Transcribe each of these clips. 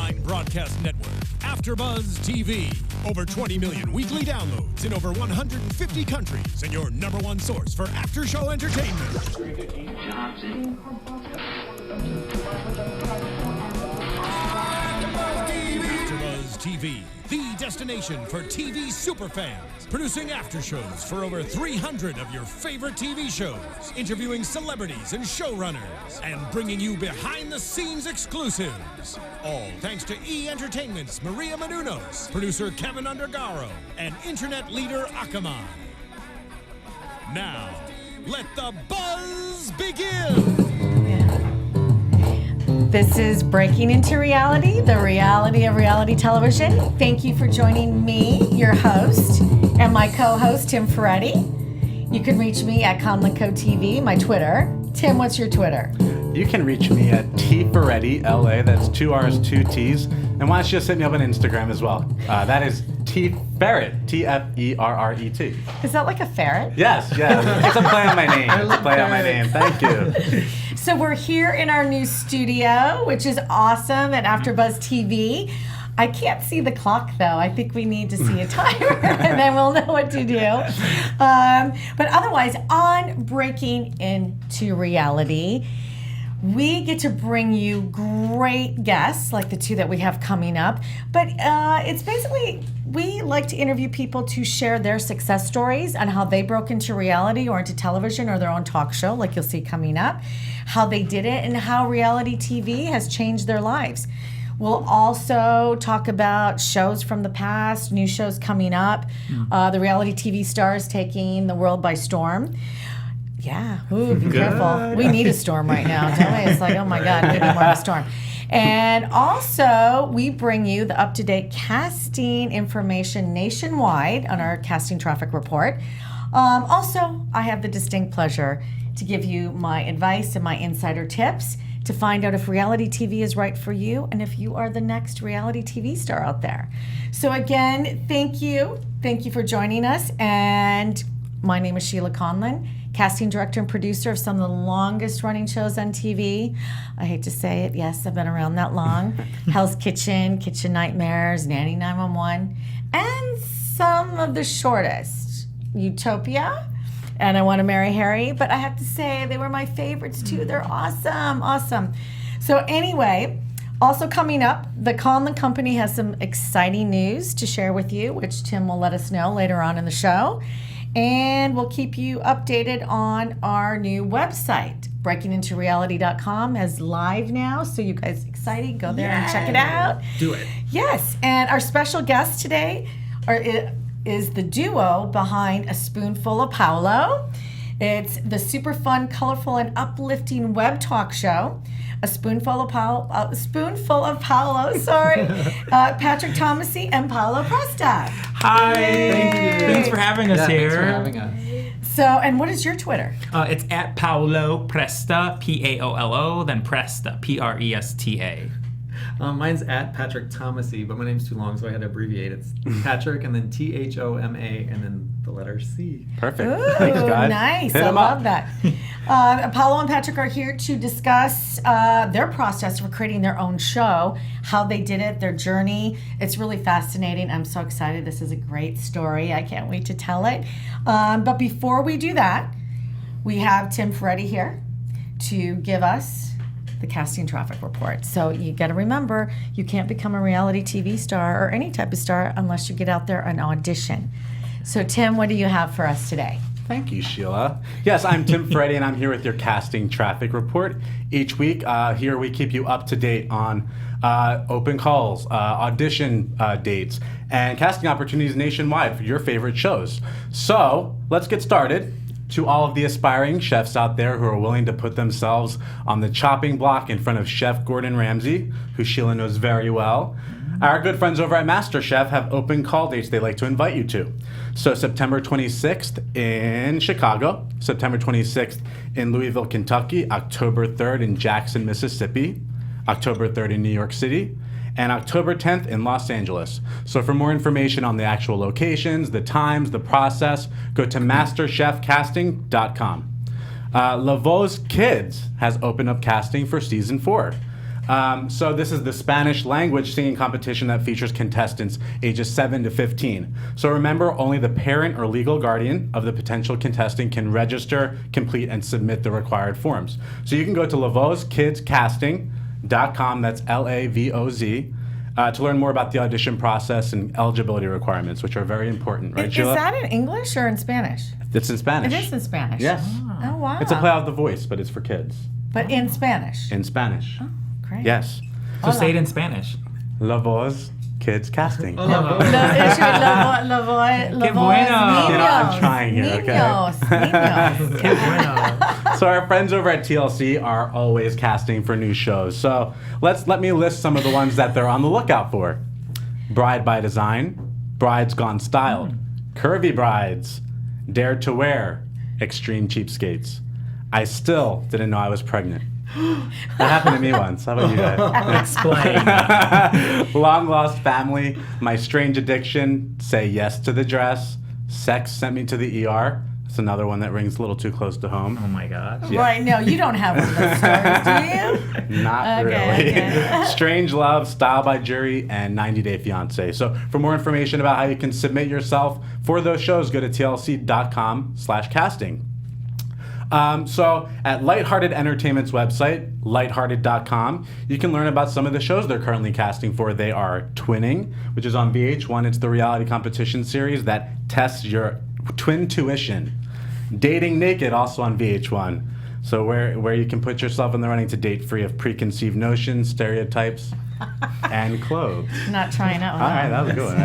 online broadcast network, AFTERBUZZ TV. Over 20 million weekly downloads in over 150 countries, and your #1 source for after-show entertainment. AFTERBUZZ TV, the destination for TV superfans. Producing aftershows for over 300 of your favorite TV shows, interviewing celebrities and showrunners, and bringing you behind-the-scenes exclusives. All thanks to E! Entertainment's Maria Menounos, producer Kevin Undergaro, and internet leader Akamai. Now, let the buzz begin! This is Breaking Into Reality, the reality of reality television. Thank you for joining me, your host, and my co-host, Tim Ferretti. You can reach me at Conlin TV, my Twitter. Tim, what's your Twitter? You can reach me at tferretti.la. That's 2 R's, 2 T's. And why don't you just hit me up on Instagram as well? That is tferret, T-F-E-R-R-E-T. Is that like a ferret? Yes. It's a play on my name. It's a play on my name. Thank you. So we're here in our new studio, which is awesome at AFTERBUZZ TV. I can't see the clock, though. I think we need to see a timer, and then we'll know what to do. But otherwise, on Breaking Into Reality, we get to bring you great guests, like the two that we have coming up. But it's basically, we like to interview people to share their success stories on how they broke into reality or into television or their own talk show, like you'll see coming up, how they did it, and how reality TV has changed their lives. We'll also talk about shows from the past, new shows coming up, the reality TV stars taking the world by storm. Yeah, ooh, be careful. We need a storm right now, don't we? It's like, oh my God, we need more of a storm. And also, we bring you the up-to-date casting information nationwide on our casting traffic report. Also, I have the distinct pleasure to give you my advice and my insider tips to find out if reality TV is right for you and if you are the next reality TV star out there. So again, thank you. Thank you for joining us. And my name is Sheila Conlin, casting director and producer of some of the longest running shows on TV. I hate to say it, yes, I've been around that long. Hell's Kitchen, Kitchen Nightmares, Nanny 911, and some of the shortest, Utopia, and I Want to Marry Harry, but I have to say they were my favorites too. They're awesome. So anyway, also coming up, the Conlin Company has some exciting news to share with you, which Tim will let us know later on in the show. And we'll keep you updated on our new website. BreakingIntoReality.com is live now, so you guys excited? Go there and check it out. Do it. Yes, and our special guest today is the duo behind A Spoonful of Paolo. It's the super fun, colorful, and uplifting web talk show. A Spoonful of Paolo, Patrick Thomassie and Paolo Presta. Hi. Thank you. Thanks for having us here. Thanks for having us. So, and what is your Twitter? It's at Paolo Presta, P-A-O-L-O, then Presta, P-R-E-S-T-A. Mine's at Patrick Thomassie, but my name's too long, so I had to abbreviate. It's Patrick, and then T-H-O-M-A, and then the letter C. Perfect. Ooh, Thanks, guys. Nice. Hit I 'em love up. that. Paolo and Patrick are here to discuss their process for creating their own show, how they did it, their journey. It's really fascinating. I'm so excited. This is a great story. I can't wait to tell it. But before we do that, we have Tim Ferretti here to give us the casting traffic report. So you got to remember, you can't become a reality TV star or any type of star unless you get out there and audition. So Tim, what do you have for us today? Thank you, Sheila. Yes, I'm Tim Ferretti, and I'm here with your casting traffic report. Each week, here we keep you up to date on open calls, audition dates, and casting opportunities nationwide for your favorite shows. So let's get started. To all of the aspiring chefs out there who are willing to put themselves on the chopping block in front of Chef Gordon Ramsay, who Sheila knows very well, our good friends over at MasterChef have open call dates they'd like to invite you to. So September 26th in Chicago, September 26th in Louisville, Kentucky, October 3rd in Jackson, Mississippi, October 3rd in New York City, and October 10th in Los Angeles. So for more information on the actual locations, the times, the process, go to masterchefcasting.com. Laveau's Kids has opened up casting for season 4. So this is the Spanish language singing competition that features contestants ages 7 to 15. So remember, only the parent or legal guardian of the potential contestant can register, complete, and submit the required forms. So you can go to lavozkidscasting.com, that's LAVOZ, to learn more about the audition process and eligibility requirements, which are very important, right, Sheila? Is that in English or in Spanish? It's in Spanish. It is in Spanish. Yes. Oh, wow. It's a play off the voice, but it's for kids. But in Spanish. In Spanish. Oh, great. Yes. So say it in Spanish. La Voz Kids Casting. Qué bueno. I'm trying here, okay? Niños. Qué bueno. So our friends over at TLC are always casting for new shows. So let me list some of the ones that they're on the lookout for. Bride by Design, Brides Gone Styled, Curvy Brides, Dare to Wear, Extreme Cheapskates. I still didn't know I was pregnant. That happened to me once. How about you guys? Explain. Long Lost Family, My Strange Addiction, Say Yes to the Dress, Sex Sent Me to the ER. It's another one that rings a little too close to home. Oh my God. Yeah. Right, no, you don't have one of those stories, do you? Not Okay, really. okay. Strange Love, Style by Jury, and 90 Day Fiancé. So for more information about how you can submit yourself for those shows, go to tlc.com/casting. So at Lighthearted Entertainment's website, lighthearted.com, you can learn about some of the shows they're currently casting for. They are Twinning, which is on VH1. It's the reality competition series that tests your twin tuition. Dating Naked, also on VH1. So where you can put yourself in the running to date free of preconceived notions, stereotypes, and clothes. Not trying that one. All right, that was a good one,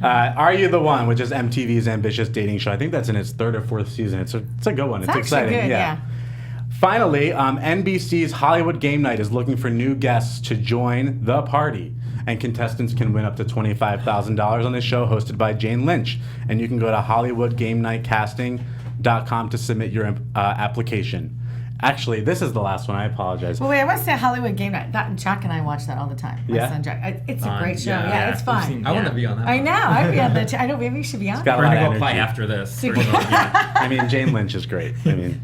right? Are You the One, which is MTV's ambitious dating show. I think that's in its 3rd or 4th season. It's a good one. It's actually exciting. good, yeah. Finally, NBC's Hollywood Game Night is looking for new guests to join the party. And contestants can win up to $25,000 on this show hosted by Jane Lynch. And you can go to HollywoodGameNightCasting.com to submit your application. Actually, this is the last one. I apologize. Well, wait, I want to say Hollywood Game Night. Jack and I watch that all the time. My Yeah? son Jack. It's a Fun. great show. Yeah, Yeah, yeah. it's fun. I want to be on that. I one. know. I'd be on the. I know. Maybe you should be on. got We're a lot gonna of go play energy. after this. I mean, Jane Lynch is great. I mean,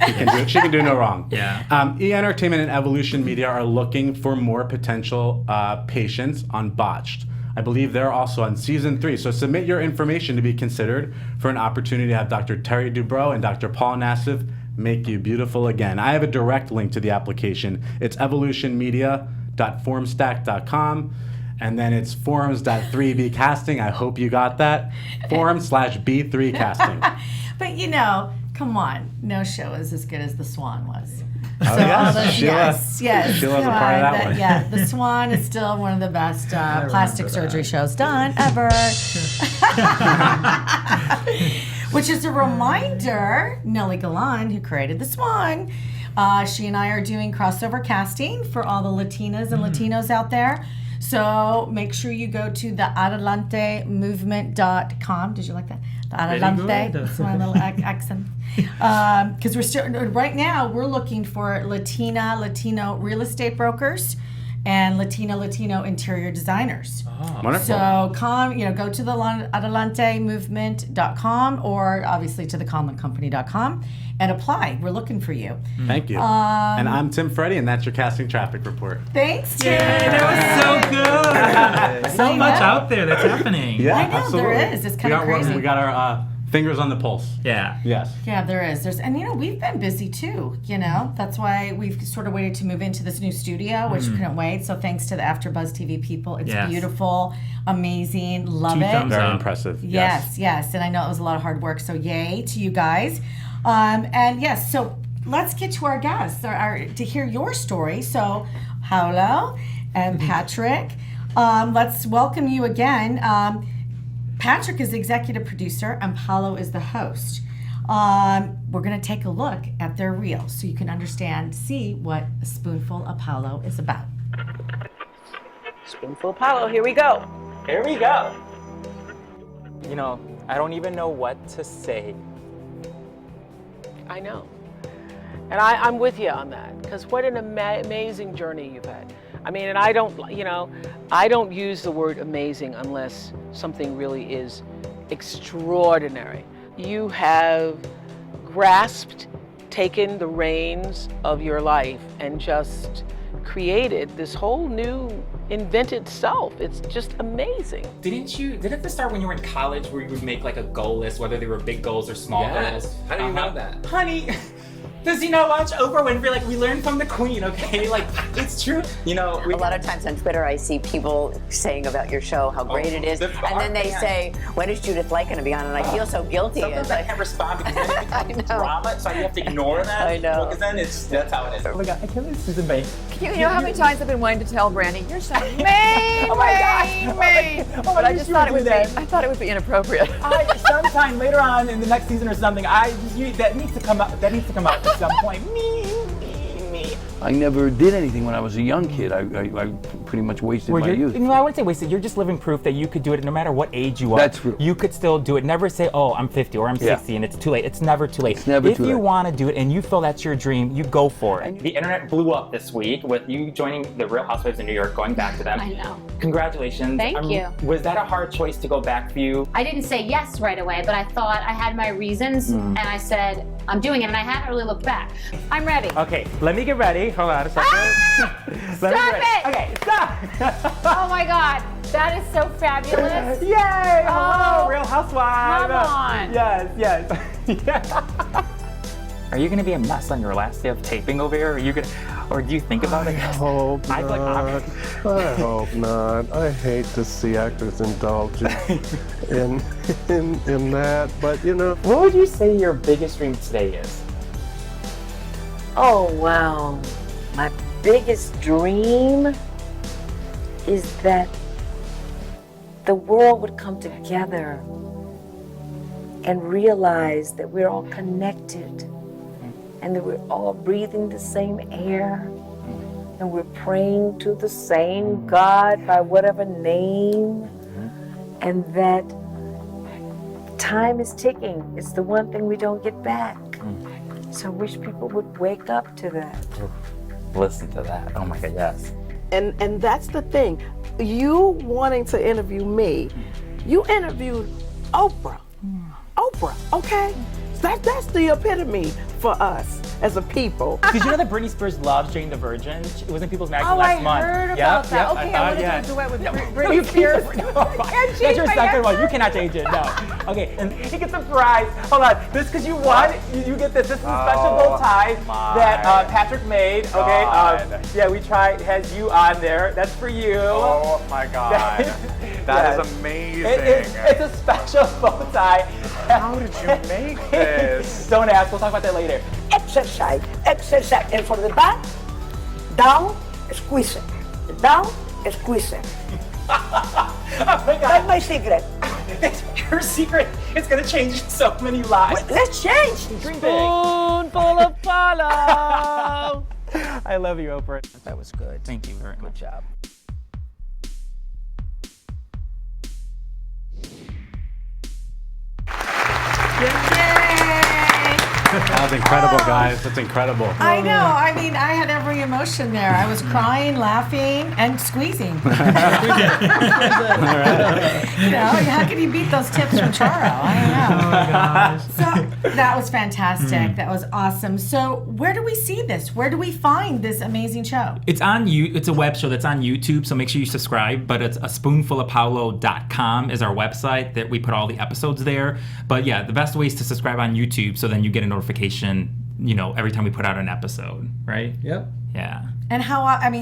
she can do no wrong. Yeah. E! Entertainment and Evolution Media are looking for more potential patients on Botched. I believe they're also on season 3. So submit your information to be considered for an opportunity to have Dr. Terry Dubrow and Dr. Paul Nassif make you beautiful again. I have a direct link to the application. It's evolutionmedia.formstack.com. And then it's forums.3bcasting. I hope you got that. Forum/B3casting. But come on, no show is as good as The Swan was. Oh, yes. Yes. Sheila's a part of that one. Yeah, The Swan is still one of the best plastic surgery shows done ever. Which is a reminder, Nellie Galan, who created The Swan, she and I are doing crossover casting for all the Latinas and Latinos out there. So make sure you go to the adelantemovement.com. Did you like that? The Adelante. That's my little accent. Because we're still, right now, we're looking for Latino real estate brokers and Latino interior designers. Oh. Wonderful. So go to the adelantemovement.com or obviously to the conlincompany.com and apply. We're looking for you. Thank you. And I'm Tim Ferretti, and that's your casting traffic report. Thanks, Tim. That was so good. So much out there that's happening. Yeah, I know, absolutely. there is. It's kind of crazy. We got our fingers on the pulse. Yeah. Yes. Yeah, there is. And we've been busy too, That's why we've sort of waited to move into this new studio, which couldn't wait. So thanks to the AFTERBUZZ TV people. It's Yes. beautiful, amazing, love 2 it. thumbs Very up. impressive. Yes. And I know it was a lot of hard work, so yay to you guys. And yes, so let's get to our guests to hear your story. So Paolo and Patrick, let's welcome you again. Patrick is executive producer and Paolo is the host. We're going to take a look at their reel so you can see what a Spoonful of Paolo is about. Spoonful of Paolo, here we go. Here we go. I don't even know what to say. I know. And I'm with you on that, because what an amazing journey you've had. I mean, and I don't use the word amazing unless something really is extraordinary. You have taken the reins of your life and just created this whole new invented self. It's just amazing. Didn't this start when you were in college where you would make like a goal list, whether they were big goals or small goals? How do you know that? Honey, does he not watch Oprah Winfrey? Like, we learned from the queen, okay? Like, it's true. You know, A lot of times on Twitter, I see people saying about your show how great it is, and then they say, "When is Judith Light going to be on?" And I feel so guilty. Sometimes I can't respond because then it becomes drama, so you have to ignore that. I know. Because then that's how it is. oh my God, I can't believe Susan Bay. You know how many times I've been wanting to tell Brandy, you're so mean, Oh my gosh. but I just thought it would be. I thought it would be inappropriate. Sometime later on in the next season or something, that needs to come out. That needs to come out at some point. Me. I never did anything when I was a young kid. I pretty much wasted my youth. No, I wouldn't say wasted. You're just living proof that you could do it no matter what age you are. That's true. You could still do it. Never say, oh, I'm 50 or I'm 60 and it's too late. It's never too late. It's never if too you late. want to do it and you feel that's your dream, you go for it. The internet blew up this week with you joining the Real Housewives of New York, going back to them. I know. Congratulations. Thank you. Was that a hard choice to go back for you? I didn't say yes right away, but I thought I had my reasons, and I said, I'm doing it, and I haven't really looked back. I'm ready. Okay, let me get ready. Hold on a second. Stop it! Okay, stop! Oh my God, that is so fabulous. Yay! Hello, Real Housewives! Come on. Yes. Are you gonna be a mess on your last day of taping over here? Or do you think about it? I hope not. I hope not. I hate to see actors indulge in that, but you know. What would you say your biggest dream today is? Oh, wow. My biggest dream is that the world would come together and realize that we're all connected and that we're all breathing the same air and we're praying to the same God by whatever name, and that time is ticking. It's the one thing we don't get back. So I wish people would wake up to that. Listen to that. Oh my God, yes. And that's the thing. You wanting to interview me, you interviewed Oprah. Oprah, okay? That's the epitome for us as a people. Did you know that Britney Spears loves Jane the Virgin? It was in People's Magazine Oh, last I month. heard about that. Okay, I want to do a duet with Britney Spears. That's your second one. You cannot change it. No. Okay, and he gets a prize. Hold on. This because you won. You get this. This is a special bow tie that Patrick made. Okay. Yeah, we tried. Has you on there. That's for you. Oh my God. That is amazing. It's a special bow tie. How did you make this? Don't ask. We'll talk about that later. Exercise. And for the back, down, squeeze it. Down, squeeze it. Oh my God. That's my secret. Your secret is going to change so many lives. Let's change. Dream big. Spoonful of Paolo. I love you, Oprah. That was good. Thank you very much. Good job. That was incredible, guys. That's incredible. I know. I mean, I had every emotion there. I was crying, laughing, and squeezing. You know, how can you beat those tips from Charo? I don't know. Oh my gosh. So that was fantastic. That was awesome. So where do we see this? Where do we find this amazing show? It's on It's a web show that's on YouTube, so make sure you subscribe. But it's spoonfulofpaolo.com is our website that we put all the episodes there. But yeah, the best way is to subscribe on YouTube, so then you get a notification, every time we put out an episode, right? Yep. Yeah. And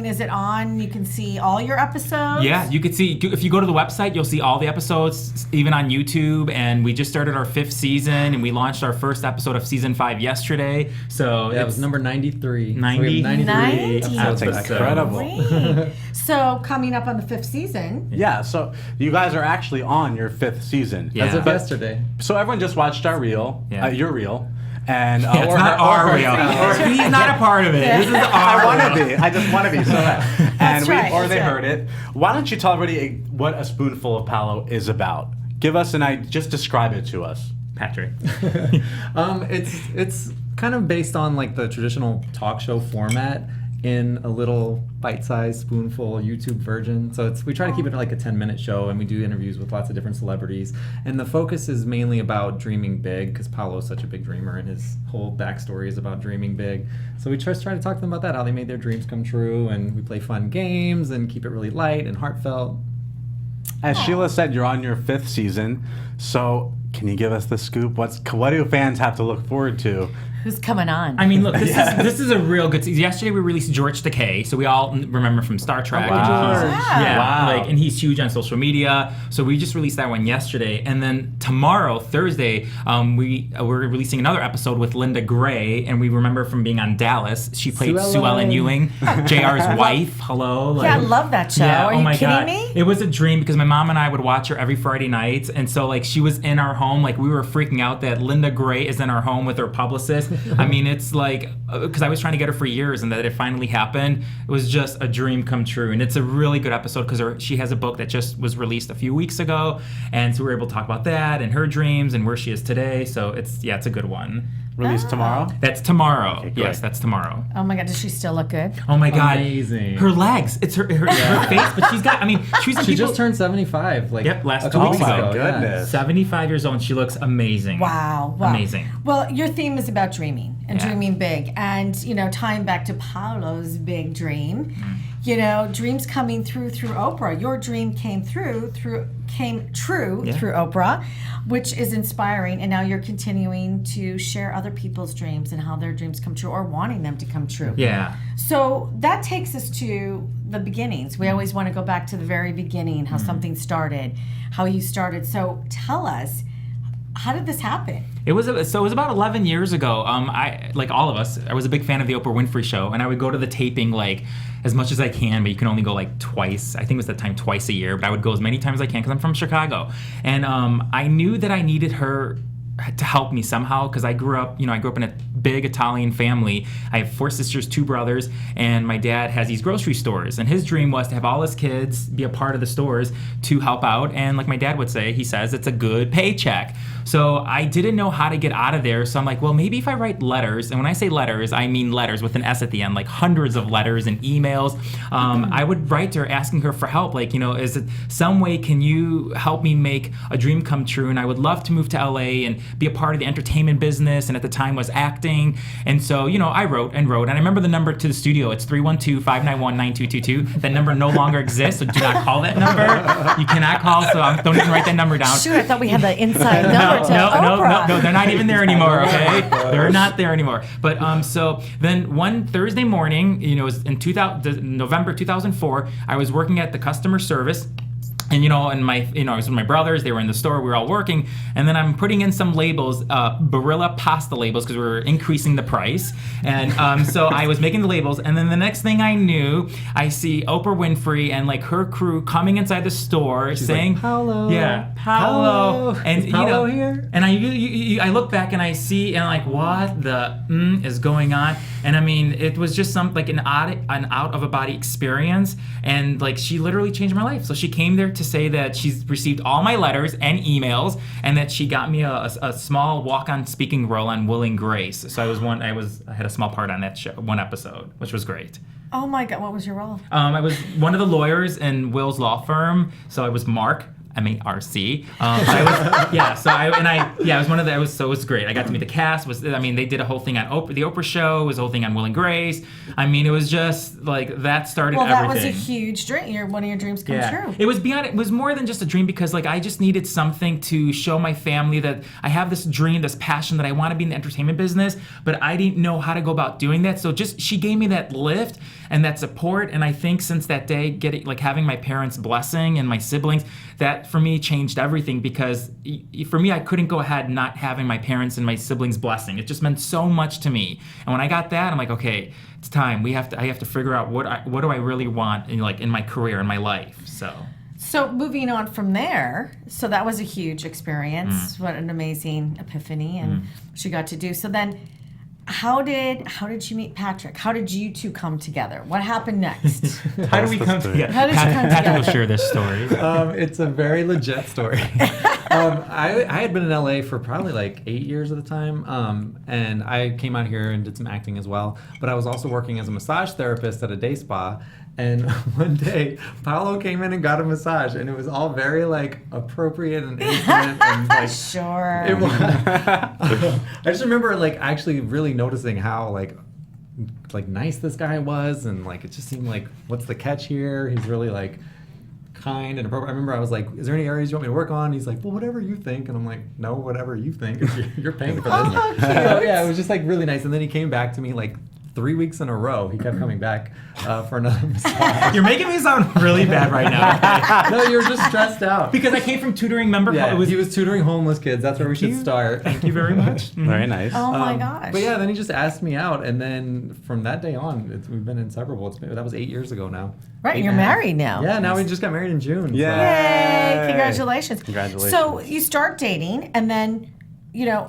is it on? You can see all your episodes? Yeah, you could see, if you go to the website, you'll see all the episodes, even on YouTube. And we just started our 5th season, and we launched our first episode of season 5 yesterday. So Yeah, it was number 93. 90? So we have 93 That's episodes. incredible. Great. So coming up on the 5th season. Yeah, so you guys are actually on your 5th season. Yeah. As of yesterday. So everyone just watched our reel, your reel. And it's not our reel. He's not a part of it. This is our I want to be. I just want to be. So That's right, or they that's heard it. Why don't you tell everybody what A Spoonful of Paolo is about? Give us just describe it to us. Patrick. It's kind of based on like the traditional talk show format. in a little bite-sized spoonful YouTube version. So we try to keep it like a 10-minute show, and we do interviews with lots of different celebrities. And the focus is mainly about dreaming big, because Paolo is such a big dreamer, and his whole backstory is about dreaming big. So we just try to talk to them about that, how they made their dreams come true, and we play fun games and keep it really light and heartfelt. As Sheila said, you're on your 5th season, so can you give us the scoop? What do fans have to look forward to? Who's coming on? I mean, look, this is a real good season. Yesterday we released George Takei, so we all remember from Star Trek. Oh, wow. Yeah, and he's huge on social media. So we just released that one yesterday, and then tomorrow, Thursday, we're releasing another episode with Linda Gray, and we remember from being on Dallas. She played Sue Ellen Ewing, JR's wife. Hello. I love that show. Yeah, Are you kidding me? It was a dream because my mom and I would watch her every Friday night, and so like she was in our home. Like we were freaking out that Linda Gray is in our home with her publicist. I mean, it's like, because I was trying to get her for years, and that it finally happened. It was just a dream come true, and it's a really good episode because she has a book that just was released a few weeks ago, and so we were able to talk about that and her dreams and where she is today. So it's a good one. Released tomorrow? That's tomorrow. Okay, yes, that's tomorrow. Oh my God, does she still look good? Oh my God, amazing. Her legs, it's her face, but she's got. I mean, she just turned 75. Last 2 couple weeks weeks ago. Oh my goodness. 75 years old, and she looks amazing. Wow. Amazing. Well, your theme is about dreaming and dreaming big, and tying back to Paolo's big dream. Dreams coming through Oprah. Your dream came true through Oprah, which is inspiring, and now you're continuing to share other people's dreams and how their dreams come true or wanting them to come true. Yeah. So that takes us to the beginnings. We always want to go back to the very beginning, how something started, how you started. So tell us, how did this happen? It was about 11 years ago. I, like all of us, I was a big fan of the Oprah Winfrey Show, and I would go to the taping like as much as I can, but you can only go like twice. I think it was that time twice a year, but I would go as many times as I can because I'm from Chicago, and I knew that I needed her to help me somehow because I grew up in a big Italian family. I have 4 sisters, 2 brothers, and my dad has these grocery stores, and his dream was to have all his kids be a part of the stores to help out, and like my dad would say, he says it's a good paycheck. So I didn't know how to get out of there, so I'm like, well, maybe if I write letters, and when I say letters, I mean letters with an S at the end, like hundreds of letters and emails. I would write to her asking her for help, like, is it some way can you help me make a dream come true? And I would love to move to LA and be a part of the entertainment business, and at the time was acting. And so, I wrote, and I remember the number to the studio. It's 312-591-9222. That number no longer exists, so do not call that number. You cannot call, so don't even write that number down. Shoot, I thought we had the inside number to Oprah. No, they're not even there anymore, okay? They're not there anymore. But so then one Thursday morning, it was in November 2004, I was working at the customer service. And I was with my brothers. They were in the store. We were all working, and then I'm putting in some labels, Barilla pasta labels, because we were increasing the price. And so I was making the labels, and then the next thing I knew, I see Oprah Winfrey and like her crew coming inside the store. She's saying, like, Paolo. Yeah, Paolo. And is Paolo here? And I look back and I see, and I'm like, what the is going on? And I mean, it was just an out of a body experience, and like she literally changed my life. So she came there to say that she's received all my letters and emails, and that she got me a small walk-on speaking role on Will and Grace. So I had a small part on that show, one episode, which was great. Oh my God, what was your role? I was one of the lawyers in Will's law firm. So I was Mark. M-A-R-C. I was one of the. It was great. I got to meet the cast. They did a whole thing on the Oprah show. It was a whole thing on Will and Grace. I mean, it was just like that started everything. Well, that was a huge dream. One of your dreams come true. It was beyond. It was more than just a dream because like I just needed something to show my family that I have this dream, this passion that I want to be in the entertainment business, but I didn't know how to go about doing that. So she gave me that lift and that support, and I think since that day, having my parents' blessing and my siblings, that for me changed everything because for me I couldn't go ahead not having my parents and my siblings' blessing. It just meant so much to me. And when I got that, I'm like, okay, it's time. I have to figure out what do I really want in my career, in my life. So moving on from there, so that was a huge experience. What an amazing epiphany and what you got to do. So then how did you meet Patrick? How did you two come together? What happened next? How did we come together? How did you come Patrick together? will share this story. It's a very legit story. I had been in LA for probably like 8 years at the time, and I came out here and did some acting as well. But I was also working as a massage therapist at a day spa. And one day, Paolo came in and got a massage, and it was all very like appropriate and intimate and like. Sure. It was. I just remember like actually really noticing how like nice this guy was, and like it just seemed like, what's the catch here? He's really like kind and appropriate. I remember I was like, is there any areas you want me to work on? He's like, well, whatever you think. And I'm like, no, whatever you think. You're paying for this. Oh, cute. So, yeah, it was just like really nice. And then he came back to me like 3 weeks in a row. He kept coming back for another massage. You're making me sound really bad right now. No, you're just stressed out. Because I came from tutoring, remember? Yeah, he was tutoring homeless kids. That's where we should start. Thank you very much. Very nice. Oh my gosh. But yeah, then he just asked me out, and then from that day on, we've been inseparable. That was 8 years ago now. Right, you're married now. Yeah, now we just got married in June. Yay! Congratulations. Congratulations. So you start dating, and then, you know,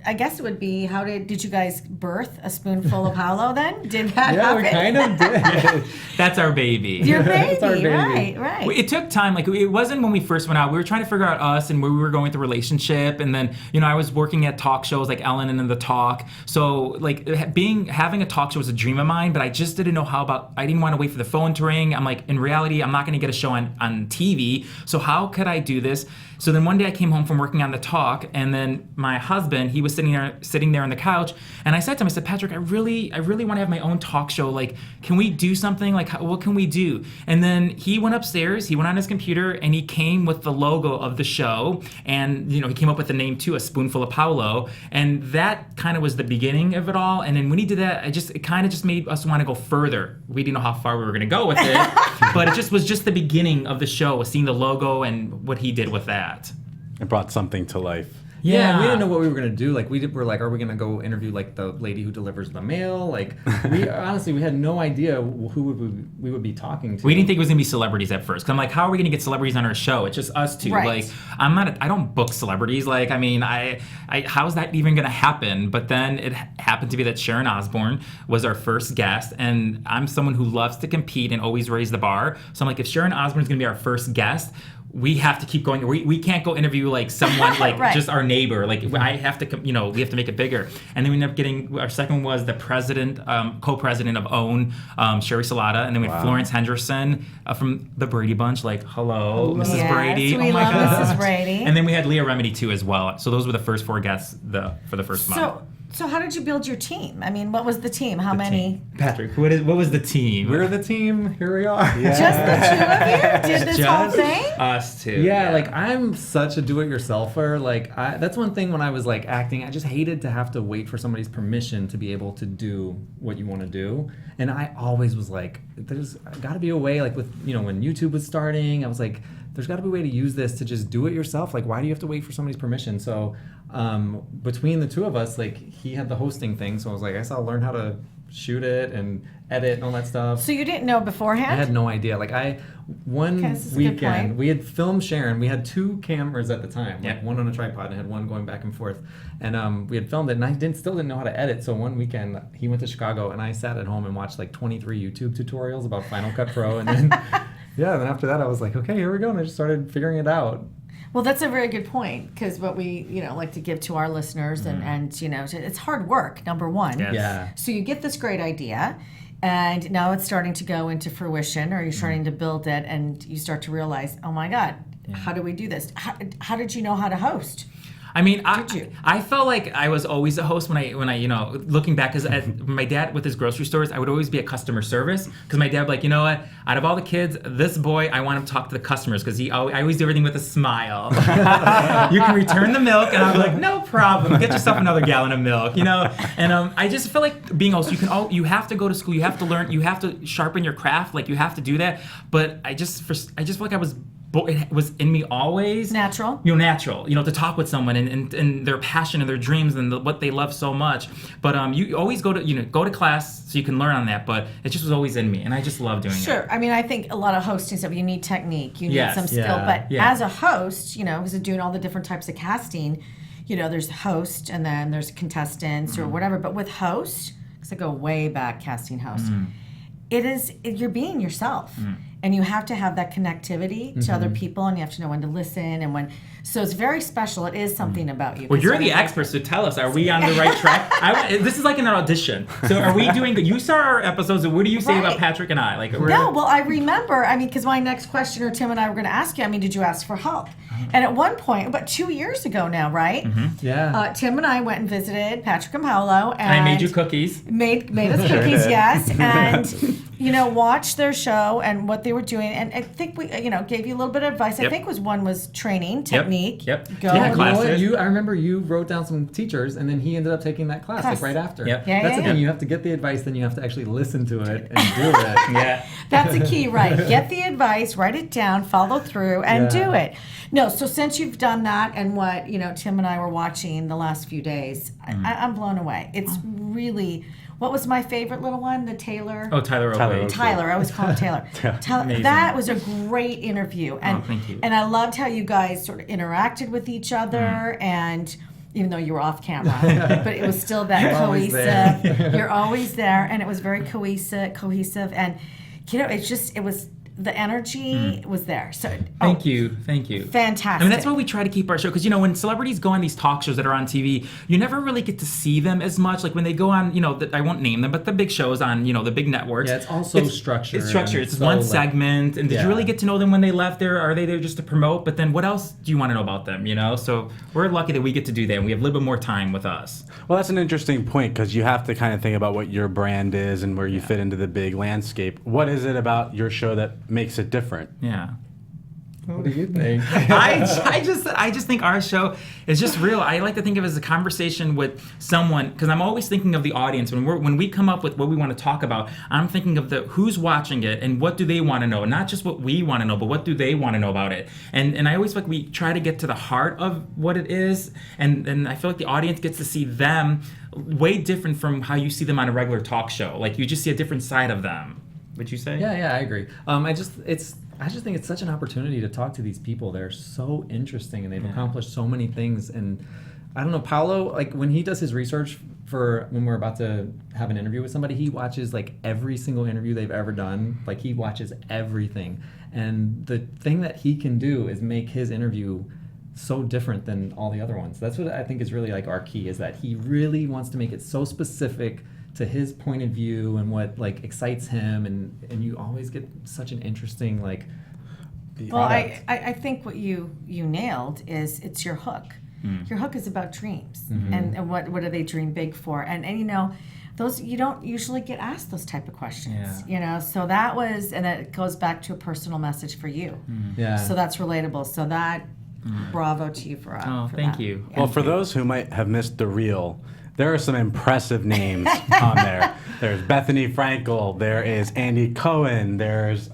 I guess it would be, did you guys birth a Spoonful of Paolo then? Did that happen? Yeah, we kind of did. That's our baby. Your baby, It's our baby. right. It took time. Like, it wasn't when we first went out. We were trying to figure out us and where we were going with the relationship. And then, you know, I was working at talk shows like Ellen and then The Talk. So, like, having a talk show was a dream of mine, but I just didn't know I didn't want to wait for the phone to ring. I'm like, in reality, I'm not going to get a show on TV. So how could I do this? So then one day I came home from working on The Talk, and then my husband, he was sitting there on the couch, and I said to him, I said, Patrick, I really want to have my own talk show. Like, can we do something? Like, what can we do? And then he went upstairs, he went on his computer, and he came with the logo of the show, and, you know, he came up with the name too, A Spoonful of Paolo, and that kind of was the beginning of it all. And then when he did that, it kind of just made us want to go further. We didn't know how far we were going to go with it, but it was just the beginning of the show, seeing the logo and what he did with that. It brought something to life. Yeah, we didn't know what we were gonna do. Like, we're like, are we gonna go interview like the lady who delivers the mail? Like, we had no idea who we would be talking to. We didn't think it was gonna be celebrities at first. 'Cause I'm like, how are we gonna get celebrities on our show? It's just us two. Right. Like, I don't book celebrities. Like, I mean, how's that even gonna happen? But then it happened to be that Sharon Osbourne was our first guest, and I'm someone who loves to compete and always raise the bar. So I'm like, if Sharon Osbourne's gonna be our first guest, we have to keep going. We can't go interview like someone like Right. just our neighbor. Like, I have to, we have to make it bigger. And then we ended up getting, our second one was the president, co-president of OWN, Sherry Salata. And then we had Florence Henderson from the Brady Bunch. Like, hello, Mrs. Yes, Brady. we love Mrs. Brady. And then we had Leah Remedy too as well. So those were the first 4 guests for the first month. So how did you build your team? I mean, what was the team? How many? Patrick, what was the team? We're the team. Here we are. Just the 2 of you did this whole thing? Us two. Yeah, like, I'm such a do-it-yourselfer. Like, that's one thing when I was like acting, I just hated to have to wait for somebody's permission to be able to do what you want to do. And I always was like, there's got to be a way. Like, with, you know, when YouTube was starting, I was like, there's got to be a way to use this to just do it yourself. Like, why do you have to wait for somebody's permission? So between the 2 of us, like, he had the hosting thing, so I was like, I guess I'll learn how to shoot it and edit and all that stuff. So you didn't know beforehand? I had no idea. Like, one weekend, we had filmed Sharon. We had 2 cameras at the time, like one on a tripod, and had one going back and forth. And we had filmed it, and I still didn't know how to edit. So one weekend, he went to Chicago, and I sat at home and watched like 23 YouTube tutorials about Final Cut Pro, and then then after that, I was like, okay, here we go, and I just started figuring it out. Well, that's a very good point, because what we, like to give to our listeners, and it's hard work, number one. Yes. Yeah. So you get this great idea, and now it's starting to go into fruition, or you're starting to build it, and you start to realize, oh my God, how do we do this? How did you know how to host? I mean, I felt like I was always a host when I looking back, because my dad with his grocery stores, I would always be at customer service, because my dad would be like, you know what, out of all the kids, this boy, I want him to talk to the customers, because I always do everything with a smile. You can return the milk, and I'm like, no problem, get yourself another gallon of milk, And I just feel like being a host, you have to go to school, you have to learn, you have to sharpen your craft, like you have to do that. But I just feel like it was in me always. Natural. Natural. To talk with someone and their passion and their dreams and what they love so much. But you always go to class so you can learn on that. But it just was always in me, and I just love doing it. Sure. I mean, I think a lot of hosting stuff, you need technique, you need some skill. But as a host, because of doing all the different types of casting, there's host and then there's contestants or whatever. But with host, because I go way back casting host, you're being yourself. and you have to have that connectivity to other people, and you have to know when to listen and when. So it's very special. It is something about you. Well, you're the experts to tell us. Are we on the right track? This is like an audition. So are we doing? You saw our episodes. And what do you say about Patrick and I? Like, no, well, I remember. I mean, because my next question, or Tim and I were going to ask you. I mean, did you ask for help? And at one point, about 2 years ago now, right? Yeah. Tim and I went and visited Patrick and Paolo, and I made you cookies. Made us cookies, yes, and watched their show and what they were doing, and I think we, gave you a little bit of advice. I think one was training technique. Go. Yeah, I remember you wrote down some teachers, and then he ended up taking that class like right after. Yep. That's the thing. You have to get the advice, then you have to actually listen to it and do it. Yeah. That's the key, right? Get the advice, write it down, follow through, and do it. No, so since you've done that, and what Tim and I were watching the last few days, I'm blown away. It's really. What was my favorite little one? The Taylor? Oh, Tyler Oakley. Tyler. I always call him Taylor. That was a great interview. And, thank you. And I loved how you guys sort of interacted with each other, and even though you were off camera, but it was still that cohesive. You're always there, and it was very cohesive. And, it was... The energy was there. So thank you. Fantastic. I mean, that's why we try to keep our show, because when celebrities go on these talk shows that are on TV, you never really get to see them as much. Like when they go on, I won't name them, but the big shows on, the big networks. Yeah, it's also structured. It's structured. It's one segment. And did you really get to know them when they left there? Are they there just to promote? But then what else do you want to know about them? So we're lucky that we get to do that, and we have a little bit more time with us. Well, that's an interesting point, because you have to kind of think about what your brand is and where you fit into the big landscape. What is it about your show that makes it different? Yeah. What do you think? I just think our show is just real. I like to think of it as a conversation with someone, because I'm always thinking of the audience. When we come up with what we want to talk about, I'm thinking of who's watching it and what do they want to know, not just what we want to know, but what do they want to know about it. And I always feel like we try to get to the heart of what it is, and I feel like the audience gets to see them way different from how you see them on a regular talk show. Like you just see a different side of them. Would you say? Yeah, I agree. I just think it's such an opportunity to talk to these people. They're so interesting, and they've accomplished so many things. And I don't know, Paolo, like when he does his research for when we're about to have an interview with somebody, he watches like every single interview they've ever done. Like he watches everything. And the thing that he can do is make his interview so different than all the other ones. That's what I think is really like our key, is that he really wants to make it so specific to his point of view and what like excites him, and you always get such an interesting like product. I think what you nailed is it's your hook. Your hook is about dreams, and what do they dream big for, and those, you don't usually get asked those type of questions, so that was, and it goes back to a personal message for you. So that's relatable, so that bravo to you for thank that. you. Well, for those who might have missed the reel, there are some impressive names on there. There's Bethany Frankel, there is Andy Cohen, there's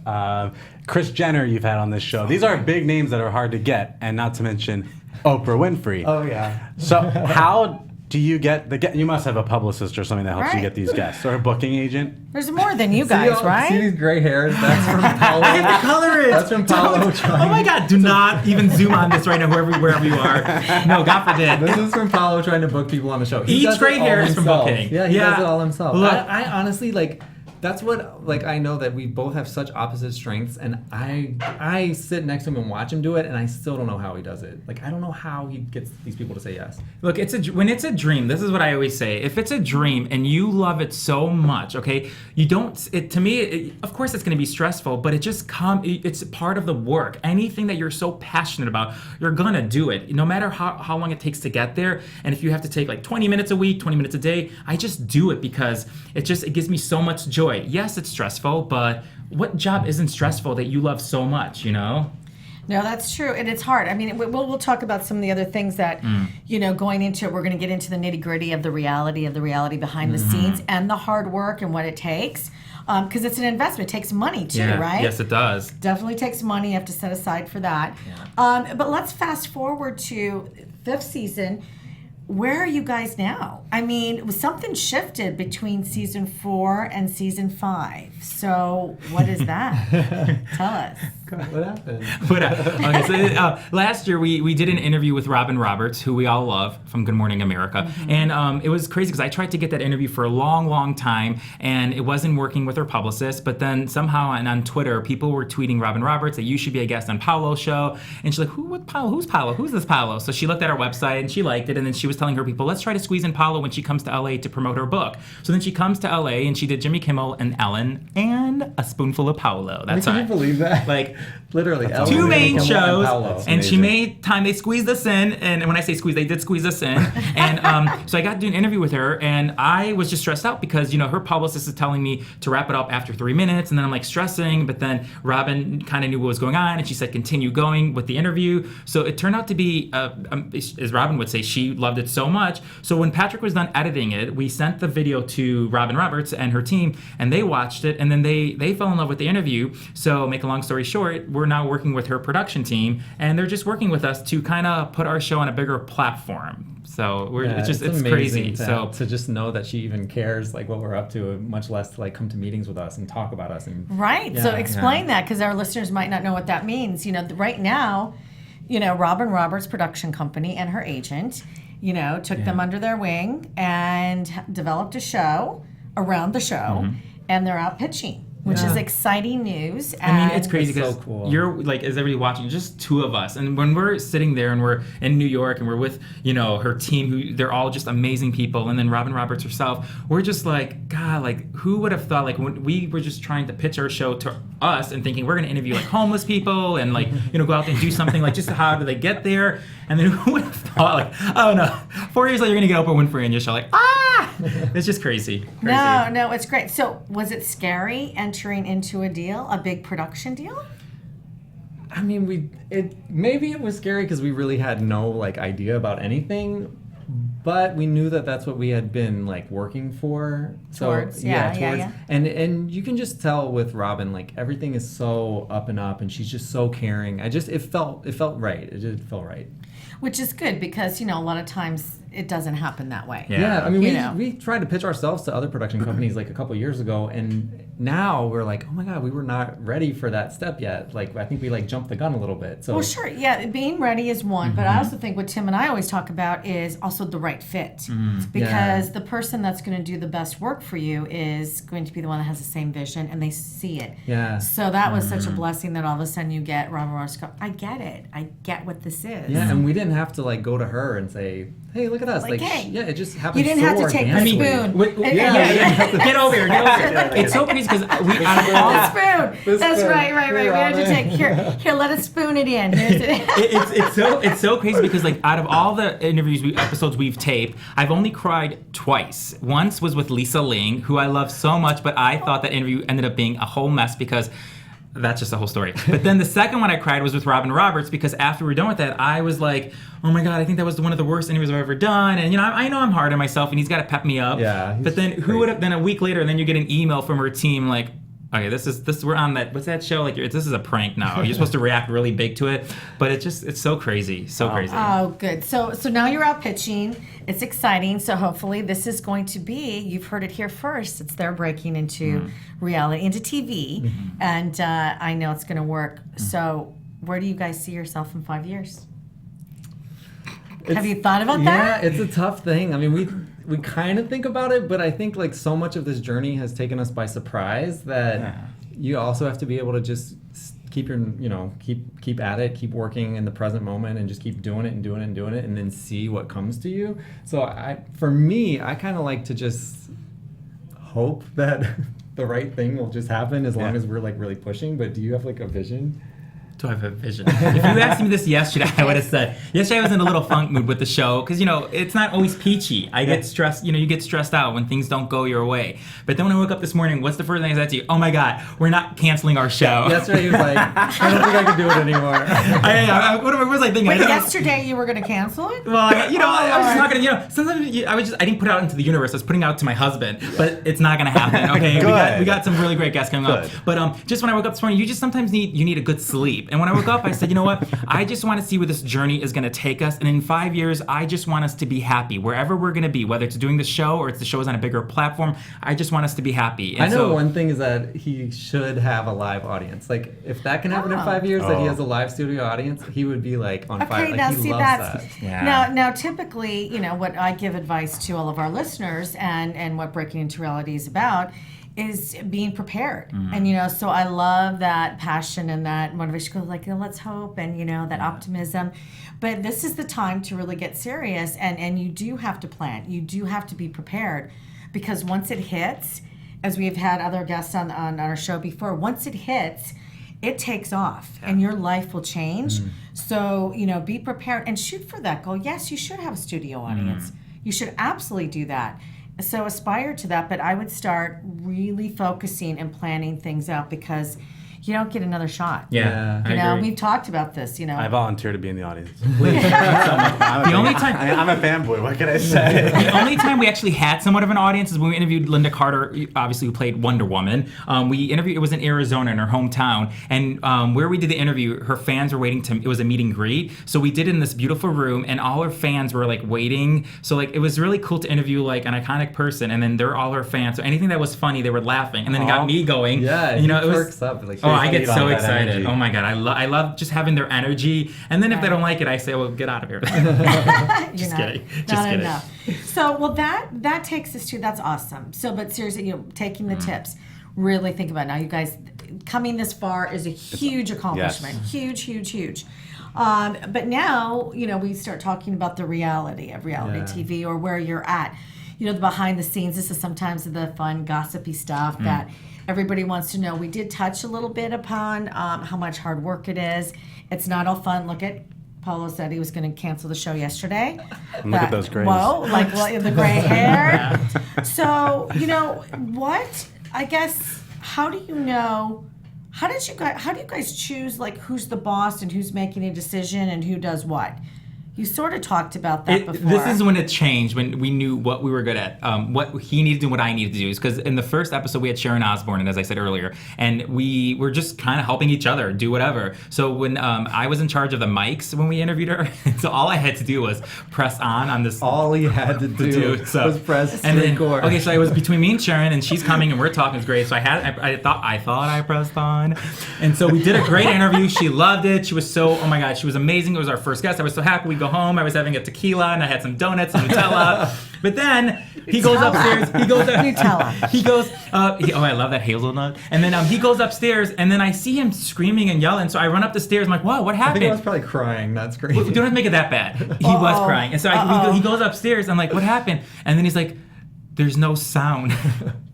Kris Jenner you've had on this show. These are big names that are hard to get, and not to mention Oprah Winfrey. Oh yeah. So how do you get you must have a publicist or something that helps you get these guests, or a booking agent? There's more than you guys, right? See these gray hairs? That's from Paolo. I have to color it. That's from Paolo. Oh my God! Do not even zoom on this right now, wherever you are. No, God forbid. This is from Paolo trying to book people on the show. Each gray hair is from booking. Yeah, he does it all himself. Look. I honestly like. That's what, like, I know that we both have such opposite strengths, and I sit next to him and watch him do it, and I still don't know how he does it. Like, I don't know how he gets these people to say yes. Look, when it's a dream, this is what I always say. If it's a dream and you love it so much, okay, to me, of course it's going to be stressful, but it's part of the work. Anything that you're so passionate about, you're going to do it, no matter how long it takes to get there. And if you have to take like 20 minutes a week, 20 minutes a day, I just do it because it gives me so much joy. Yes, it's stressful, but what job isn't stressful that you love so much, No, that's true, and it's hard. I mean, we'll talk about some of the other things that, going into it, we're going to get into the nitty-gritty of the reality behind the scenes and the hard work and what it takes, because it's an investment. It takes money, too, right? Yes, it does. Definitely takes money. You have to set aside for that. Yeah. But let's fast forward to 5th season. Where are you guys now? I mean, something shifted between season 4 and season 5. So what is that? Tell us. What happened? Okay, so last year we did an interview with Robin Roberts, who we all love from Good Morning America, and it was crazy because I tried to get that interview for a long time, and it wasn't working with her publicist. But then somehow on Twitter, people were tweeting Robin Roberts that you should be a guest on Paolo's show, and she's like, What Paolo? Who's Paolo? Who's this Paolo? So she looked at our website and she liked it, and then she was telling her people, let's try to squeeze in Paolo when she comes to LA to promote her book. So then she comes to LA and she did Jimmy Kimmel and Ellen and A Spoonful of Paolo. That's Can you believe that? Like, literally, two Ellen, main Kimmel, shows, and she amazing. made time. They squeezed us in, and when I say squeeze, they did squeeze us in. And so I got to do an interview with her, and I was just stressed out because her publicist is telling me to wrap it up after 3 minutes, and then I'm like stressing. But then Robin kind of knew what was going on, and she said continue going with the interview. So it turned out to be, as Robin would say, she loved it so much. So when Patrick was done editing it, we sent the video to Robin Roberts and her team, and they watched it, and then they fell in love with the interview. So make a long story short, we're now working with her production team, and they're just working with us to kind of put our show on a bigger platform. So it's crazy. To just know that she even cares like what we're up to, much less to like come to meetings with us and talk about us. And Right. So explain that, because our listeners might not know what that means. Right now, Robin Roberts production company and her agent, took them under their wing and developed a show around the show, and they're out pitching, which is exciting news. I mean, it's crazy because so cool. You're like, as everybody watching, just two of us. And when we're sitting there and we're in New York and we're with, her team, they're all just amazing people. And then Robin Roberts herself, we're just like, God, like, who would have thought, like, when we were just trying to pitch our show to us and thinking we're going to interview like homeless people and like, go out there and do something like, just how do they get there? And then who would have thought, like, oh no, 4 years later, you're going to get Oprah Winfrey in your show, like, it's just crazy. No, it's great. So was it scary entering into a big production deal? I mean, maybe it was scary because we really had no like idea about anything, but we knew that that's what we had been like working for. Towards. And you can just tell with Robin, like everything is so up and up, and she's just so caring. It felt right. It just felt right. Which is good because, a lot of times it doesn't happen that way. Yeah, I mean, we tried to pitch ourselves to other production companies like a couple years ago, and now we're like, oh my God, we were not ready for that step yet. Like, I think we like jumped the gun a little bit. So. Well, sure, yeah, being ready is one, but I also think what Tim and I always talk about is also the right fit. Because the person that's going to do the best work for you is going to be the one that has the same vision and they see it. Yeah. So that was such a blessing that all of a sudden you get Robin Roberts go, I get it. I get what this is. Yeah, and we didn't have to like go to her and say, hey, look at us. Like hey. It just happened. You didn't have to take the spoon. Get over here. It's so crazy because we out of all the spoon. That's right. We had to take here. Let us spoon it in. It's so crazy because like out of all the episodes we've taped, I've only cried twice. Once was with Lisa Ling, who I love so much, but I thought that interview ended up being a whole mess because. That's just a whole story. But then the second one I cried was with Robin Roberts because after we were done with that, I was like, oh my God, I think that was one of the worst interviews I've ever done. And I know I'm hard on myself and he's got to pep me up. Yeah. But then who would have, then a week later, and then you get an email from her team like, okay, we're on that, what's that show? Like, this is a prank now. You're supposed to react really big to it. But it's so crazy. So crazy. Oh, good. So now you're out pitching. It's exciting. So hopefully this is going to be, you've heard it here first. They're breaking into reality, into TV. And I know it's going to work. So where do you guys see yourself in 5 years? Have you thought about that? Yeah, it's a tough thing. I mean, we kind of think about it, but I think like so much of this journey has taken us by surprise that you also have to be able to just keep keep at it, keep working in the present moment, and just keep doing it, and then see what comes to you. So for me, I kind of like to just hope that the right thing will just happen as long as we're like really pushing. But do you have like a vision? Do I have a vision? If you asked me this yesterday, I would have said, yesterday I was in a little funk mood with the show, because, it's not always peachy. I get stressed, you get stressed out when things don't go your way. But then when I woke up this morning, what's the first thing I said to you? Oh my God, we're not canceling our show. Yesterday he was like, I don't think I can do it anymore. What was I thinking? Wait, yesterday you were going to cancel it? Well, I was just not going to, sometimes I didn't put it out into the universe. I was putting it out to my husband, but it's not going to happen, okay? We got some really great guests coming up. But just when I woke up this morning, you just sometimes need a good sleep. sleep. And when I woke up, I said, you know what? I just want to see where this journey is going to take us. And in 5 years, I just want us to be happy wherever we're going to be, whether it's doing the show or it's the shows on a bigger platform. I just want us to be happy. And I know one thing is that he should have a live audience. Like, if that can happen in 5 years, that he has a live studio audience, he would be like on fire. Okay, Like, now he see loves that's that. now typically, you know, what I give advice to all of our listeners and what Breaking Into Reality is about is being prepared. And, you know, so I love that passion and that motivation. Go like, let's hope, and, you know, that optimism. But this is the time to really get serious, and you do have to plan. You do have to be prepared, because once it hits, as we've had other guests on our show before, once it hits, it takes off and your life will change. So, you know, be prepared and shoot for that goal. Yes, you should have a studio audience. You should absolutely do that. So aspire to that, but I would start really focusing and planning things out, because you don't get another shot. Yeah, you know, agree. we've talked about this, you know. I volunteer to be in the audience. Please. The only time I'm a fanboy. What can I say? The only time we actually had somewhat of an audience is when we interviewed Linda Carter, obviously who played Wonder Woman. We interviewed, it was in Arizona, in her hometown, and where we did the interview, her fans were waiting it was a meet and greet. So we did it in this beautiful room, and all her fans were like waiting. So like it was really cool to interview like an iconic person, and then they're all her fans. So anything that was funny, they were laughing, and then it got me going. Yeah, you know, he it was. perks up, like, I get so that excited. energy. Oh my God, I love just having their energy. And then if they don't like it, I say, well, get out of here. Just kidding. Just kidding. Enough. So, well, that takes us to, that's awesome. So, but seriously, you know, taking the tips, really think about it. Now, you guys, coming this far is a huge accomplishment. Yes. Huge. But now, you know, we start talking about the reality of reality TV, or where you're at. You know, the behind the scenes. This is sometimes the fun, gossipy stuff that everybody wants to know. We did touch a little bit upon how much hard work it is. It's not all fun. Look at, Paolo said he was going to cancel the show yesterday. Look at those grays. Whoa, like the gray hair. So, you know, I guess, how do you know, how do you guys choose, like, who's the boss and who's making a decision and who does what? You sort of talked about that before. This is when it changed, when we knew what we were good at, what he needed to do, what I needed to do. Because in the first episode, we had Sharon Osbourne, and as I said earlier, and we were just kind of helping each other do whatever. So when I was in charge of the mics when we interviewed her, so all I had to do was press on this. All he had to do was press record. Okay, so it was between me and Sharon, and she's coming, and we're talking. It's great. So I thought I pressed on, and so we did a great interview. She loved it. She was so, oh my God, she was amazing. It was our first guest. I was so happy. We go home. I was having a tequila, and I had some donuts and Nutella. But then he goes upstairs. He goes Nutella. He goes. I love that hazelnut. And then he goes upstairs, and then I see him screaming and yelling. So I run up the stairs. I'm like, "Wow, what happened?" I think I was probably crying, not screaming. Well, don't have to make it that bad. He was crying, and so he goes upstairs. I'm like, "What happened?" And then he's like, "There's no sound."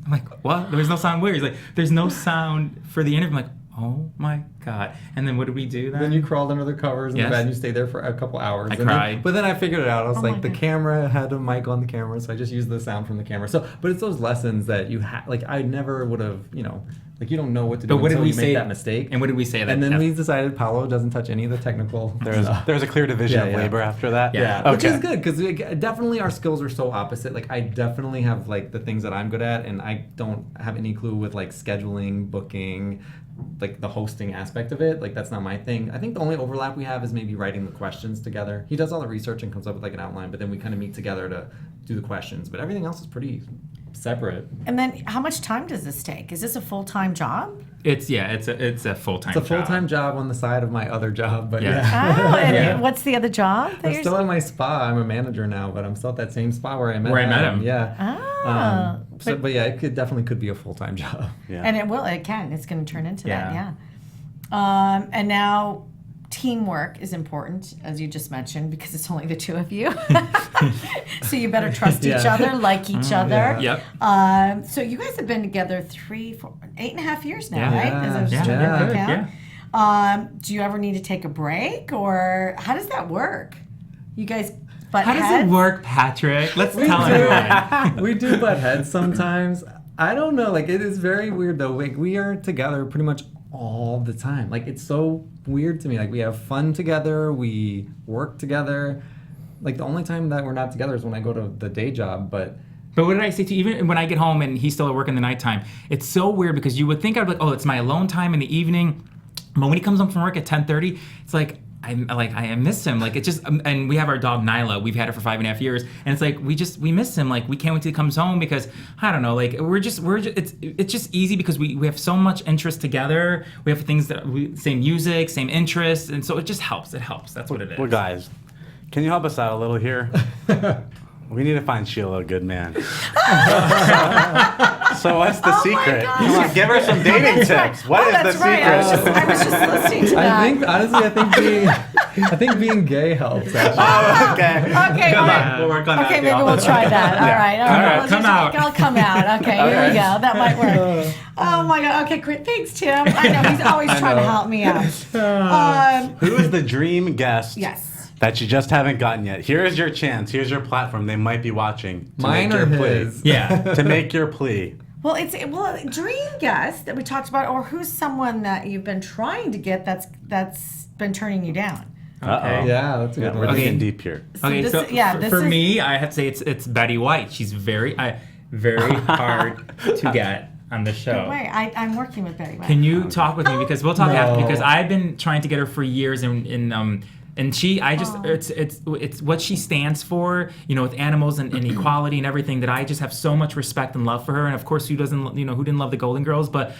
I'm like, "What? There's no sound where?" He's like, "There's no sound for the interview." I'm like, oh my God. And then what did we do then? Then you crawled under the covers in the bed and you stayed there for a couple hours. I cried. But then I figured it out. I was like, the camera had a mic on the camera, so I just used the sound from the camera. So, but it's those lessons that you like, I never would have, you know, like, you don't know what to do until you make that mistake. And what did we say? And then we decided Paolo doesn't touch any of the technical stuff. There was a clear division of labor after that. Yeah. Okay. Which is good, because definitely our skills are so opposite. Like, I definitely have, like, the things that I'm good at, and I don't have any clue with, like, scheduling, booking, like the hosting aspect of it. Like, that's not my thing. I think the only overlap we have is maybe writing the questions together. He does all the research and comes up with like an outline, but then we kind of meet together to do the questions. But everything else is pretty separate. And then how much time does this take? Is this a full-time job? It's a full-time job. It's a full-time job on the side of my other job, but Oh, and what's the other job? I'm still at my spa. I'm a manager now, but I'm still at that same spa where I met him. Yeah. But yeah, it definitely could be a full-time job. Yeah. And it can. It's going to turn into that, yeah. And now teamwork is important, as you just mentioned, because it's only the two of you. So you better trust each other, like each other. Yep. So you guys have been together 8.5 years now, Yeah. right? As I was Yeah. trying to count. Yeah. Do you ever need to take a break, or how does that work? You guys butt How heads? does it work, Patrick? Let's tell everyone. We do butt heads sometimes. I don't know. Like, it is very weird, though. Like, we are together pretty much all the time. Like, it's so weird to me. Like, we have fun together. We work together. Like, the only time that we're not together is when I go to the day job, But what did I say to you? Even when I get home and he's still at work in the nighttime, it's so weird because you would think I'd be like, oh, it's my alone time in the evening. But when he comes home from work at 10:30, it's like, I miss him. Like, it just, and we have our dog Nyla. We've had her for 5.5 years, and it's like we miss him. Like, we can't wait till he comes home because I don't know. Like, it's just easy because we have so much interest together. We have things same music, same interests, and so it just helps. It helps. That's what it is. Well, guys, can you help us out a little here? We need to find Sheila a good man. So what's the secret? Come on, give her some dating tips. What is the secret? I was just listening to that. I think being gay helps. Actually. Oh, okay. Okay, Come on, we'll work on that. Okay, maybe we'll try that. All right. All right, come out. I'll come out. Okay, here we go. That might work. Oh my God. Okay, great. Thanks, Tim. I know he's always trying to help me out. Who is the dream guest? Yes. That you just haven't gotten yet. Here's your chance. Here's your platform. They might be watching. Mine or his? Yeah. To make your plea. Well, dream guest that we talked about, or who's someone that you've been trying to get that's been turning you down. Okay. Yeah, that's a good one. We're digging deep here. Okay, for me, I have to say it's Betty White. She's very hard to get on the show. Wait, I'm working with Betty White. Can you talk with me because we'll talk after because I've been trying to get her for years and it's what she stands for, with animals and equality and everything that I just have so much respect and love for her. And of course, who didn't love the Golden Girls? But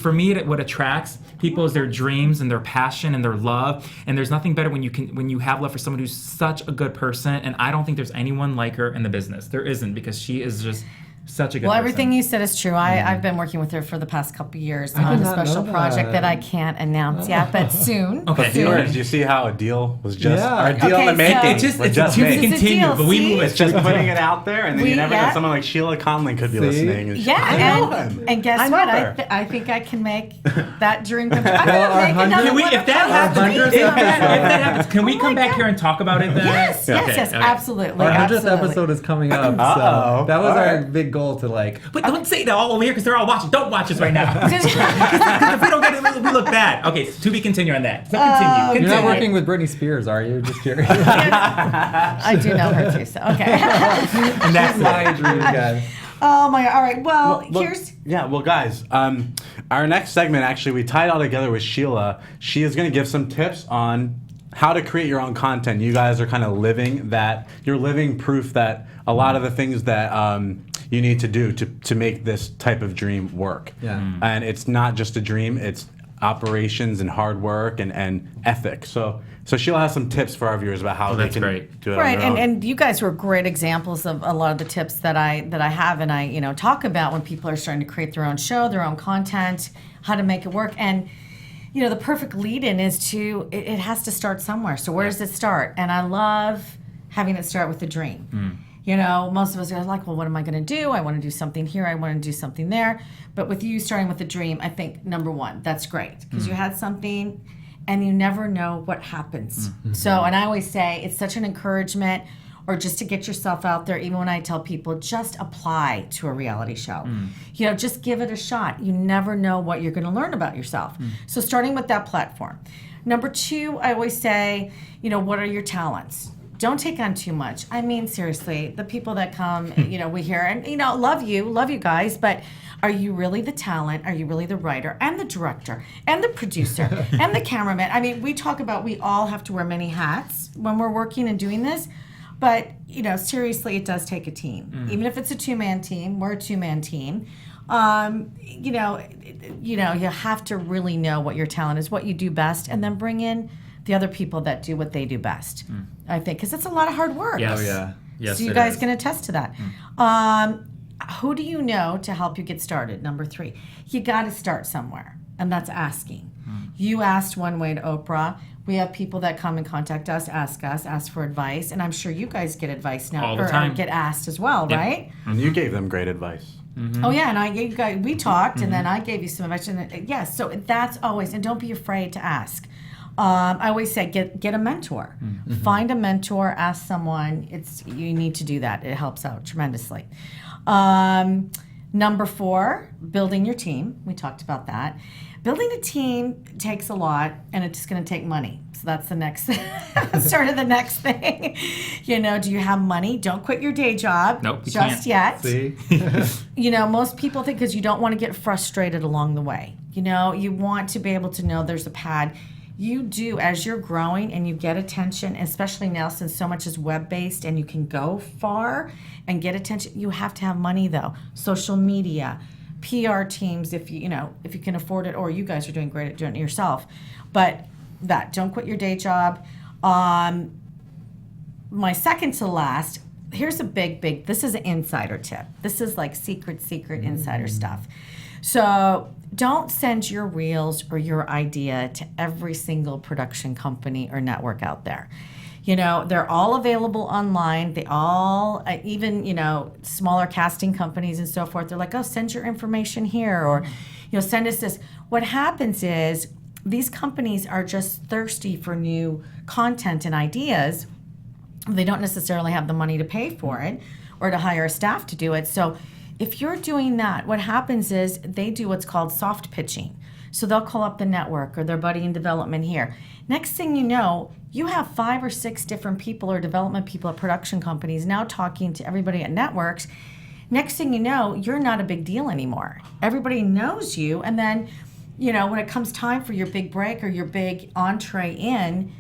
for me, what attracts people is their dreams and their passion and their love. And there's nothing better when you have love for someone who's such a good person. And I don't think there's anyone like her in the business. There isn't because she is just such a good person. Everything you said is true. I've been working with her for the past couple years on a special project that I can't announce yet, but soon. Okay. Viewers, you see how a deal was just a deal in the making. It's to be continued, but we move it. It's just putting it out there, and then you never know. Someone like Sheila Conlin could be listening. And and guess what? I think I can make that dream come true. If that happens, can we come back here and talk about it then? Yes, absolutely. Our 100th episode is coming up, so that was our big goal to But don't say that all over here because they're all watching. Don't watch us right now. Because if we don't get it, we look bad. Okay, to be continued on that. So continue. You're not working with Britney Spears, are you? Just curious. I do know her too, so okay. And that's my dream, guys. Oh my God. All right. Well, here's. Yeah. Well, guys, our next segment actually we tied all together with Sheila. She is going to give some tips on how to create your own content. You guys are kind of living that. You're living proof that a lot of the things that you need to do to make this type of dream work. Yeah. And it's not just a dream, it's operations and hard work and ethics. So Sheila has some tips for our viewers about how they can do it. Right, on their own. and you guys were great examples of a lot of the tips that I have and I talk about when people are starting to create their own show, their own content, how to make it work. And the perfect lead-in is it has to start somewhere. So where does it start? And I love having it start with a dream. Most of us are like, well, what am I going to do? I want to do something here. I want to do something there. But with you starting with a dream, I think, number one, that's great. Because you had something and you never know what happens. So, and I always say it's such an encouragement or just to get yourself out there. Even when I tell people, just apply to a reality show. Just give it a shot. You never know what you're going to learn about yourself. So starting with that platform. Number two, I always say, what are your talents? Don't take on too much. I mean, seriously, the people that come, we hear, and, love you guys, but are you really the talent? Are you really the writer and the director and the producer and the cameraman? I mean, we talk about we all have to wear many hats when we're working and doing this, but, seriously, it does take a team. Even if it's a two-man team, we're a two-man team. You have to really know what your talent is, what you do best, and then bring in the other people that do what they do best, I think, because it's a lot of hard work. Yes. Oh, yeah. Yes, so you guys can attest to that. Who do you know to help you get started? Number three, you got to start somewhere, and that's asking. You asked one way to Oprah. We have people that come and contact us, ask for advice, and I'm sure you guys get advice now, all the time. Or get asked as well, right? And you gave them great advice. Oh yeah, and I gave you guys. We talked, and then I gave you some advice. And yes, so that's always, and don't be afraid to ask. I always say get a mentor. Find a mentor, ask someone. You need to do that. It helps out tremendously. Number four, building your team. We talked about that. Building a team takes a lot, and it's just going to take money. So that's the next sort of the next thing. Do you have money? Don't quit your day job. Nope, just yet. See? Most people think because you don't want to get frustrated along the way. You know, you want to be able to know there's a pad. You do, as you're growing and you get attention, especially now since so much is web-based and you can go far and get attention, you have to have money though. Social media, PR teams, if you can afford it, or you guys are doing great at doing it yourself. But don't quit your day job. My second to last, here's a big, this is an insider tip. This is like secret insider stuff. So don't send your reels or your idea to every single production company or network out there. You know, they're all available online. They all, even, smaller casting companies and so forth, they're like, oh, send your information here, or, send us this. What happens is these companies are just thirsty for new content and ideas. They don't necessarily have the money to pay for it or to hire staff to do it. So if you're doing that, what happens is they do what's called soft pitching. So they'll call up the network or their buddy in development here. Next thing you know, you have 5 or 6 different people or development people at production companies now talking to everybody at networks. Next thing you know, you're not a big deal anymore. Everybody knows you. And then, when it comes time for your big break or your big entree in,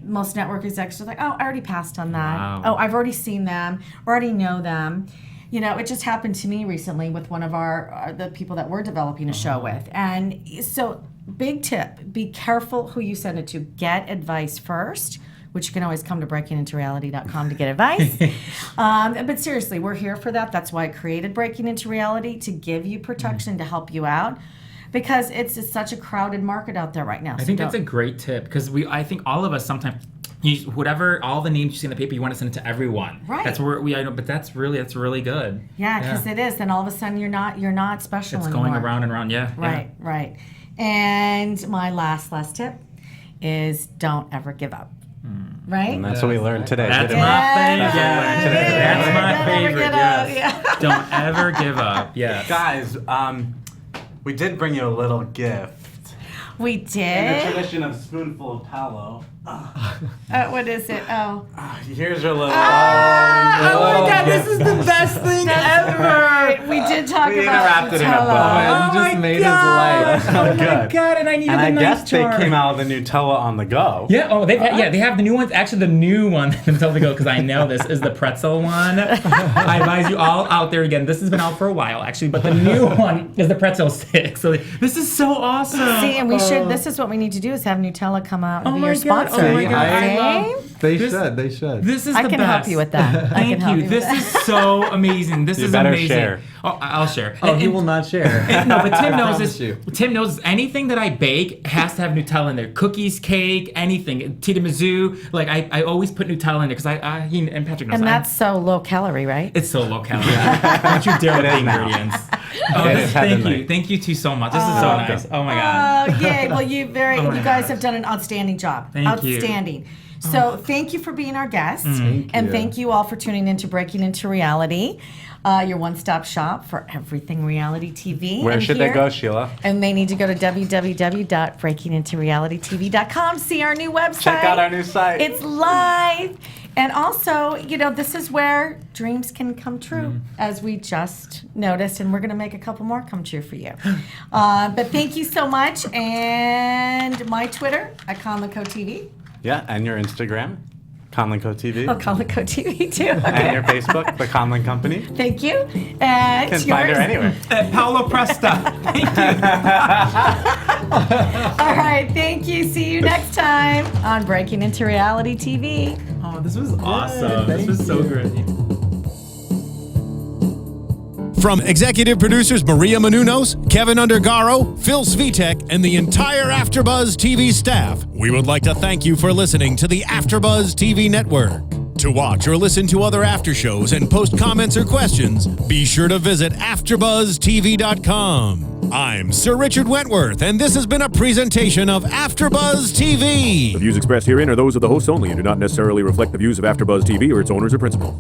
most network execs are like, oh, I already passed on that. Wow. Oh, I've already seen them, already know them. It just happened to me recently with one of the people that we're developing a show with. And so, big tip, be careful who you send it to. Get advice first, which you can always come to breakingintoreality.com to get advice. But seriously, we're here for that. That's why I created Breaking Into Reality, to give you protection, to help you out. Because it's just such a crowded market out there right now. I think that's a great tip, because I think all of us sometimes, all the names you see in the paper, you want to send it to everyone. Right. That's where I know, but that's really good. Yeah, because it is. Then all of a sudden you're not special it's anymore. Going around and around. Yeah. Right. And my last tip is don't ever give up. Right? And that's what we learned today. That's my favorite. Yes. Don't ever give up. Yes. Guys, we did bring you a little gift. We did? In the tradition of Spoonful of Paolo. What is it? Oh. Here's your little. Oh my God! This is the best thing ever. We did talk we about wrapped it in a bow. You just made his life. Oh my God! And I needed I the guess nice jar. they came out with the Nutella on the go. Yeah. Oh, they have the new ones. Actually, the new one until they go, because I know this is the pretzel one. I advise you all out there again. This has been out for a while actually, but the new one is the pretzel stick. So this is so awesome. See, and we should. This is what we need to do: is have Nutella come out and be your sponsor. Oh my God! They should. This is I the can best. help you with that. Thank you. This is so amazing. This is better amazing. Share. Oh, I'll share. Oh, he will not share. No, but Tim knows promise this. you. Tim knows anything that I bake has to have Nutella in there. Cookies, cake, anything. Tiramisu. Like I always put Nutella in there because he and Patrick knows. And that's so low calorie, right? It's so low calorie. Don't you dare with the ingredients. Thank you two so much. This is so nice. Oh my God. Oh yay! Well, you guys have done an outstanding job. Thank you. Outstanding. So thank you for being our guest, and thank you all for tuning in to Breaking Into Reality, your one-stop shop for everything reality TV. Where should they go, Sheila? And they need to go to www.breakingintorealitytv.com. See our new website. Check out our new site. It's live. And also, this is where dreams can come true, as we just noticed, and we're going to make a couple more come true for you. But thank you so much. And my Twitter, at ConlinCoTV. Yeah, and your Instagram, ConlinCo TV. Oh, ConlinCo TV too. Okay. And your Facebook, The Conlin Company. Thank you. And You can find her anywhere. Paolo Presta. Thank you. All right, thank you. See you next time on Breaking Into Reality TV. Oh, this was awesome. This was so great. From executive producers Maria Menounos, Kevin Undergaro, Phil Svitek, and the entire AfterBuzz TV staff, we would like to thank you for listening to the AfterBuzz TV network. To watch or listen to other after shows and post comments or questions, be sure to visit AfterBuzzTV.com. I'm Sir Richard Wentworth, and this has been a presentation of AfterBuzz TV. The views expressed herein are those of the hosts only and do not necessarily reflect the views of AfterBuzz TV or its owners or principals.